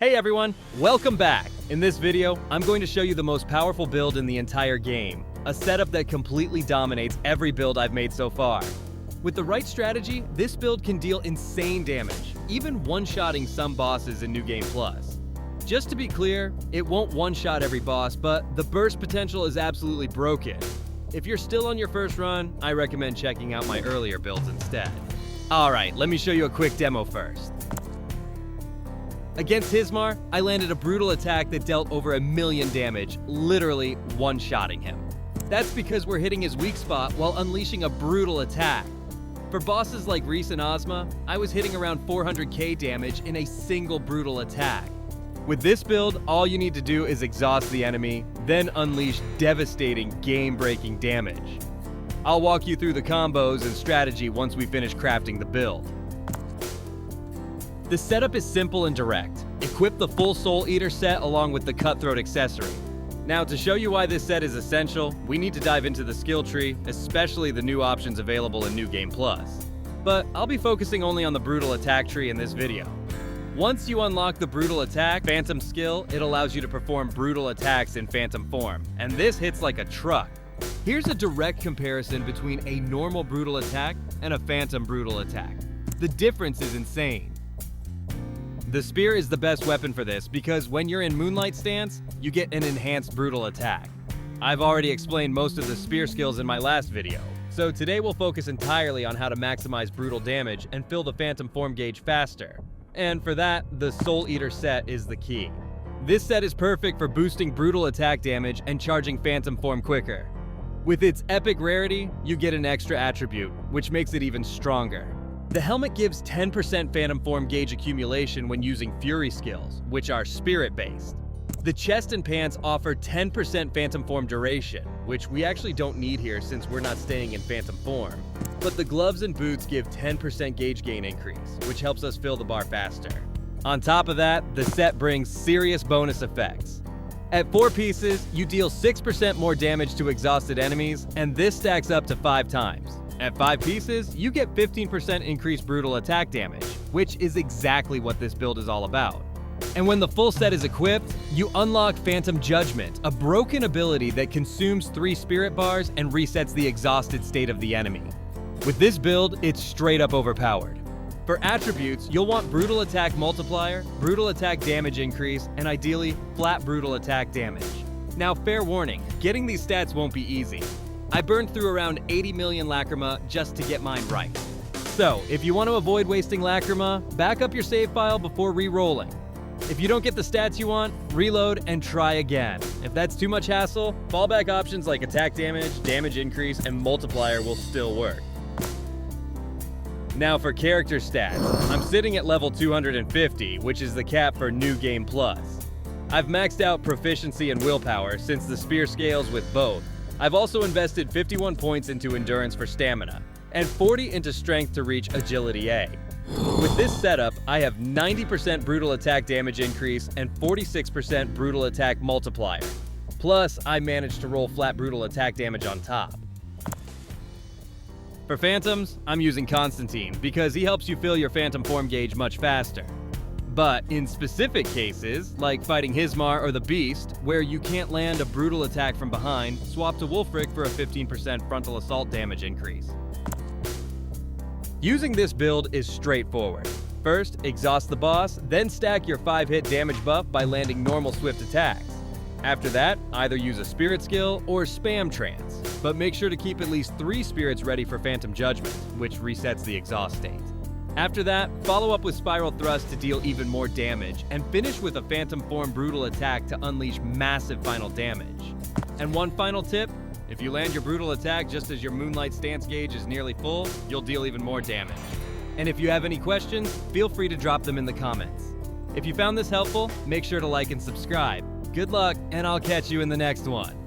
Hey everyone, welcome back. In this video, I'm going to show you the most powerful build in the entire game, a setup that completely dominates every build I've made so far. With the right strategy, this build can deal insane damage, even one-shotting some bosses in New Game Plus. Just to be clear, it won't one-shot every boss, but the burst potential is absolutely broken. If you're still on your first run, I recommend checking out my earlier builds instead. Alright, let me show you a quick demo first. Against Hismar, I landed a brutal attack that dealt over 1,000,000 damage, literally one-shotting him. That's because we're hitting his weak spot while unleashing a brutal attack. For bosses like Reese and Ozma, I was hitting around 400k damage in a single brutal attack. With this build, all you need to do is exhaust the enemy, then unleash devastating, game-breaking damage. I'll walk you through the combos and strategy once we finish crafting the build. The setup is simple and direct. Equip the full Soul Eater set along with the Cutthroat accessory. Now, to show you why this set is essential, we need to dive into the skill tree, especially the new options available in New Game Plus. But I'll be focusing only on the Brutal Attack tree in this video. Once you unlock the Brutal Attack Phantom skill, it allows you to perform brutal attacks in Phantom form, and this hits like a truck. Here's a direct comparison between a normal Brutal Attack and a Phantom Brutal Attack. The difference is insane. The spear is the best weapon for this because when you're in Moonlight stance, you get an enhanced brutal attack. I've already explained most of the spear skills in my last video, so today we'll focus entirely on how to maximize brutal damage and fill the Phantom form gauge faster. And for that, the Soul Eater set is the key. This set is perfect for boosting brutal attack damage and charging Phantom form quicker. With its epic rarity, you get an extra attribute, which makes it even stronger. The helmet gives 10% Phantom form gauge accumulation when using Fury skills, which are spirit-based. The chest and pants offer 10% Phantom form duration, which we actually don't need here since we're not staying in Phantom form. But the gloves and boots give 10% gauge gain increase, which helps us fill the bar faster. On top of that, the set brings serious bonus effects. At 4 pieces, you deal 6% more damage to exhausted enemies, and this stacks up to 5 times. At 5 pieces, you get 15% increased brutal attack damage, which is exactly what this build is all about. And when the full set is equipped, you unlock Phantom Judgement, a broken ability that consumes 3 spirit bars and resets the exhausted state of the enemy. With this build, it's straight up overpowered. For attributes, you'll want Brutal Attack Multiplier, Brutal Attack Damage Increase, and ideally, Flat Brutal Attack Damage. Now, fair warning, getting these stats won't be easy. I burned through around 80 million Lacrima just to get mine right. So, if you want to avoid wasting Lacrima, back up your save file before re-rolling. If you don't get the stats you want, reload and try again. If that's too much hassle, fallback options like attack damage, damage increase, and multiplier will still work. Now for character stats, I'm sitting at level 250, which is the cap for New Game Plus. I've maxed out proficiency and willpower since the spear scales with both. I've also invested 51 points into endurance for stamina, and 40 into strength to reach agility A. With this setup, I have 90% brutal attack damage increase and 46% brutal attack multiplier. Plus, I managed to roll flat brutal attack damage on top. For Phantoms, I'm using Constantine because he helps you fill your Phantom form gauge much faster. But in specific cases, like fighting Hismar or the Beast, where you can't land a brutal attack from behind, swap to Wulfric for a 15% frontal assault damage increase. Using this build is straightforward. First, exhaust the boss, then stack your 5-hit damage buff by landing normal swift attacks. After that, either use a spirit skill or spam trance, but make sure to keep at least 3 spirits ready for Phantom Judgement, which resets the exhaust state. After that, follow up with Spiral Thrust to deal even more damage, and finish with a Phantom form brutal attack to unleash massive final damage. And one final tip, if you land your brutal attack just as your Moonlight stance gauge is nearly full, you'll deal even more damage. And if you have any questions, feel free to drop them in the comments. If you found this helpful, make sure to like and subscribe. Good luck, and I'll catch you in the next one.